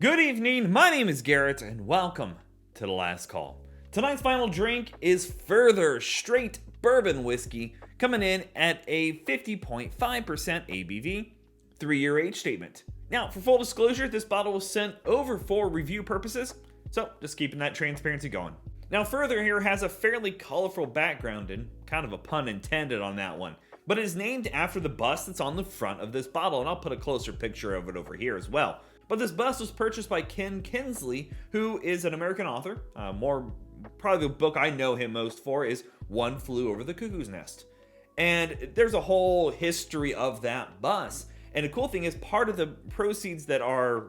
Good evening, my name is Garrett, and welcome to The Last Call. Tonight's final drink is Furthur Straight Bourbon Whiskey, coming in at a 50.5% ABV, 3-year age statement. Now, for full disclosure, this bottle was sent over for review purposes, so just keeping that transparency going. Now, Furthur here has a fairly colorful background, and kind of a pun intended on that one, but it is named after the bust that's on the front of this bottle, and I'll put a closer picture of it over here as well. But this bust was purchased by Ken Kinsley, who is an American author. Probably the book I know him most for is One Flew Over the Cuckoo's Nest. And there's a whole history of that bust. And the cool thing is, part of the proceeds that are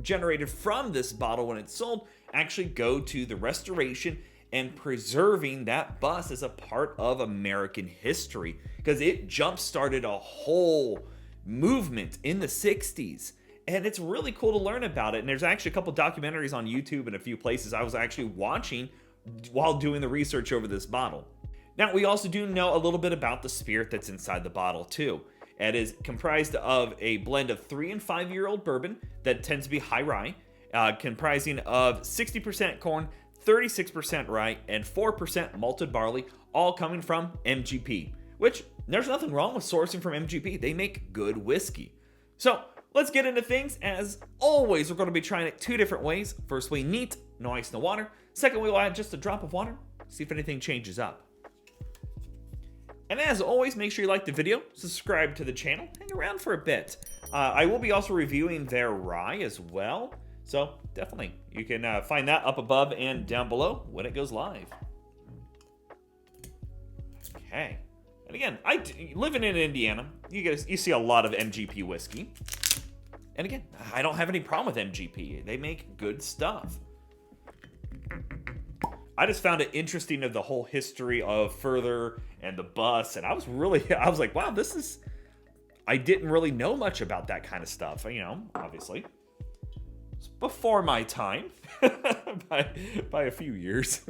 generated from this bottle when it's sold actually go to the restoration and preserving that bust as a part of American history, because it jump-started a whole movement in the 60s. And it's really cool to learn about it. And there's actually a couple documentaries on YouTube and a few places I was actually watching while doing the research over this bottle. Now, we also do know a little bit about the spirit that's inside the bottle too. It is comprised of a blend of 3 and 5-year-old bourbon that tends to be high rye, comprising of 60% corn, 36% rye, and 4% malted barley, all coming from MGP, which there's nothing wrong with sourcing from MGP. They make good whiskey. So let's get into things. As always, we're going to be trying it 2 different ways. First way, neat, no ice, no water. Second, we will add just a drop of water, see if anything changes up. And as always, make sure you like the video, subscribe to the channel, hang around for a bit. I will be also reviewing their rye as well, so definitely you can find that up above and down below when it goes live. Okay, and again, living in Indiana, you see a lot of MGP whiskey. And again, I don't have any problem with MGP. They make good stuff. I just found it interesting of the whole history of Furthur and the bus, and I was like, wow, I didn't really know much about that kind of stuff, obviously. It's before my time, by a few years.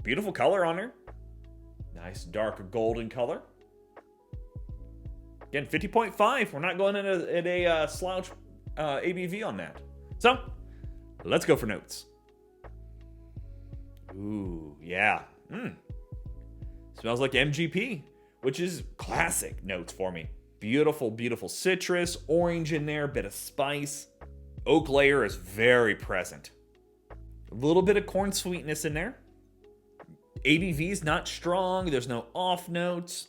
Beautiful color on her. Nice dark golden color. Again, 50.5. We're not going in a slouch ABV on that. So, let's go for notes. Ooh, yeah. Smells like MGP, which is classic notes for me. Beautiful, beautiful citrus, orange in there, bit of spice. Oak layer is very present. A little bit of corn sweetness in there. ABV is not strong. There's no off notes.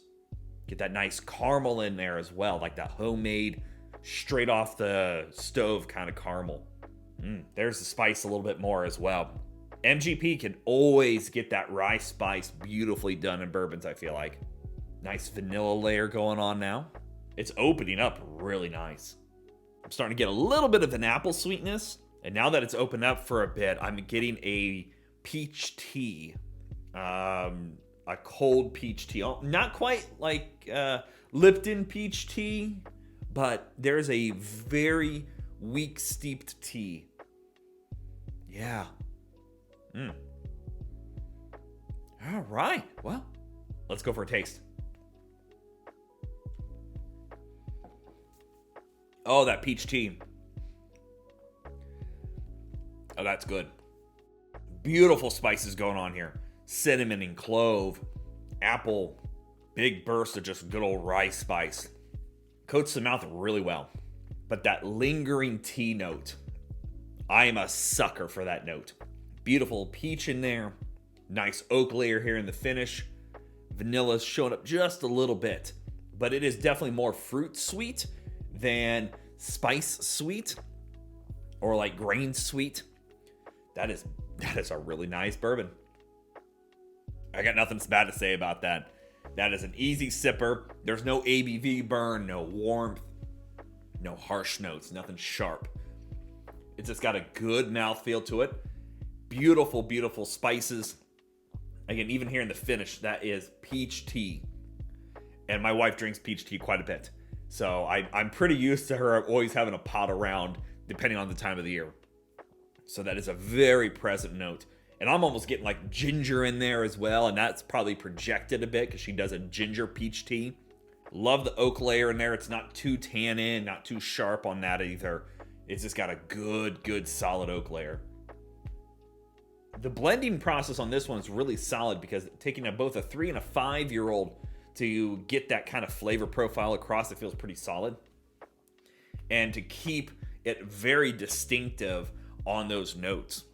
Get that nice caramel in there as well, like that homemade, straight off the stove kind of caramel. There's the spice a little bit more as well. MGP can always get that rye spice beautifully done in bourbons, I feel like. Nice vanilla layer going on now. It's opening up really nice. I'm starting to get a little bit of an apple sweetness. And now that it's opened up for a bit, I'm getting a peach tea. A cold peach tea. Not quite like Lipton peach tea, but there's a very weak steeped tea. Yeah. All right. Well, let's go for a taste. Oh, that peach tea. Oh, that's good. Beautiful spices going on here. Cinnamon and clove, apple, big burst of just good old rye spice. Coats the mouth really well. But that lingering tea note, I am a sucker for that note. Beautiful peach in there. Nice oak layer here in the finish. Vanilla's showing up just a little bit. But it is definitely more fruit sweet than spice sweet. Or like grain sweet. That is a really nice bourbon. I got nothing bad to say about that. That is an easy sipper. There's no ABV burn, no warmth, no harsh notes, nothing sharp. It's just got a good mouthfeel to it. Beautiful, beautiful spices. Again, even here in the finish, that is peach tea. And my wife drinks peach tea quite a bit. So I'm pretty used to her always having a pot around, depending on the time of the year. So that is a very present note. And I'm almost getting like ginger in there as well. And that's probably projected a bit because she does a ginger peach tea. Love the oak layer in there. It's not too tannin, not too sharp on that either. It's just got a good solid oak layer. The blending process on this one is really solid because taking both a 3 and a 5-year-old to get that kind of flavor profile across, it feels pretty solid. And to keep it very distinctive on those notes.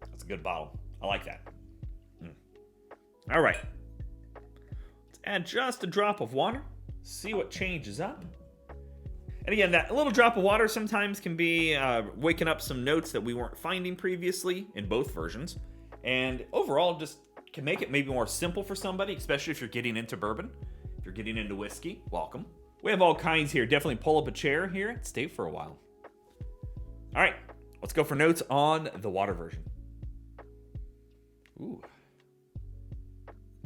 That's a good bottle. I like that. All right. Let's add just a drop of water. See what changes up. And again, that little drop of water sometimes can be waking up some notes that we weren't finding previously in both versions. And overall, just can make it maybe more simple for somebody, especially if you're getting into bourbon. If you're getting into whiskey, welcome. We have all kinds here. Definitely pull up a chair here and stay for a while. All right, let's go for notes on the water version. Ooh.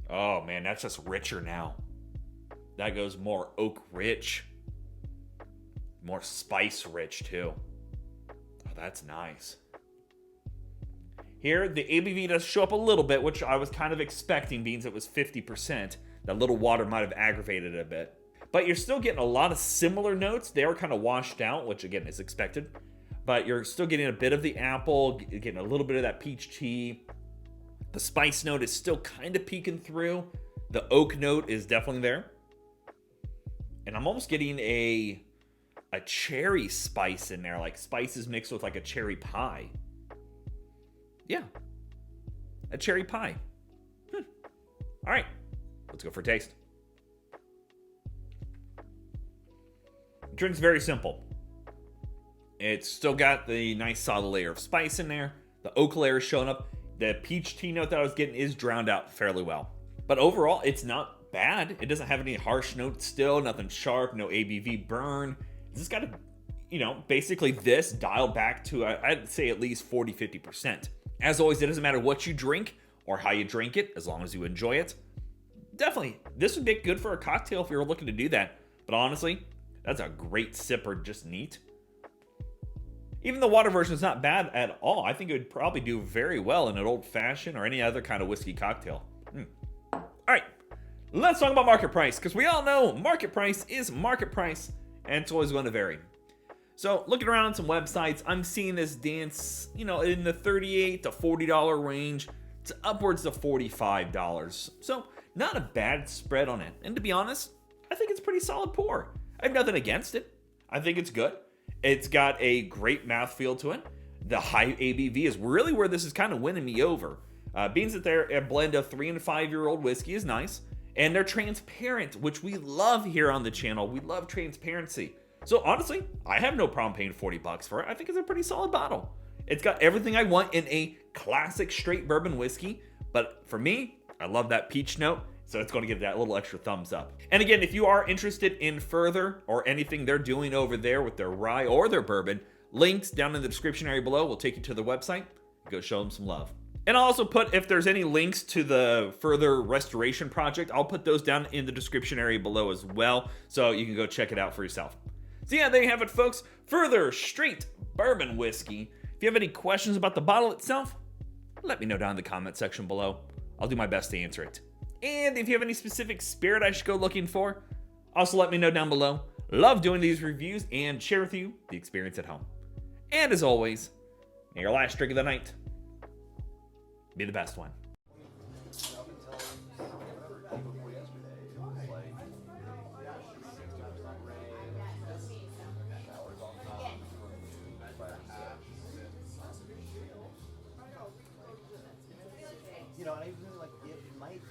Oh man, that's just richer now. That goes more oak rich. More spice rich too. Oh, that's nice. Here, the ABV does show up a little bit, which I was kind of expecting, being it was 50%. That little water might have aggravated it a bit. But you're still getting a lot of similar notes. They are kind of washed out, which again is expected. But you're still getting a bit of the apple, getting a little bit of that peach tea. The spice note is still kind of peeking through. The oak note is definitely there. And I'm almost getting a cherry spice in there, like spices mixed with like a cherry pie. Yeah, a cherry pie. All right, let's go for a taste. Drink's very simple. It's still got the nice solid layer of spice in there. The oak layer is showing up. The peach tea note that I was getting is drowned out fairly well. But overall, it's not bad. It doesn't have any harsh notes still, nothing sharp, no ABV burn. It's just got basically this dialed back to, I'd say at least 40-50%. As always, it doesn't matter what you drink or how you drink it, as long as you enjoy it. Definitely, this would be good for a cocktail if you were looking to do that. But honestly, that's a great sipper, just neat. Even the water version is not bad at all. I think it would probably do very well in an old fashioned or any other kind of whiskey cocktail. All right, let's talk about market price, because we all know market price is market price, and it's always going to vary. So looking around on some websites, I'm seeing this dance, in the $38 to $40 range to upwards of $45. So not a bad spread on it. And to be honest, I think it's pretty solid pour. I have nothing against it. I think it's good. It's got a great mouthfeel to it. The high ABV is really where this is kind of winning me over. Beans that they're a blend of 3 and 5-year-old whiskey is nice. And they're transparent, which we love here on the channel. We love transparency. So honestly, I have no problem paying $40 for it. I think it's a pretty solid bottle. It's got everything I want in a classic straight bourbon whiskey. But for me, I love that peach note. So it's going to get that little extra thumbs up. And again, if you are interested in Furthur or anything they're doing over there with their rye or their bourbon, links down in the description area below will take you to the website. Go show them some love. And I'll also put, if there's any links to the Furthur restoration project, I'll put those down in the description area below as well. So you can go check it out for yourself. So yeah, there you have it, folks. Furthur straight bourbon whiskey. If you have any questions about the bottle itself, let me know down in the comment section below. I'll do my best to answer it. And if you have any specific spirit I should go looking for, also let me know down below. Love doing these reviews and share with you the experience at home. And as always, may your last drink of the night be the best one. And I really like it might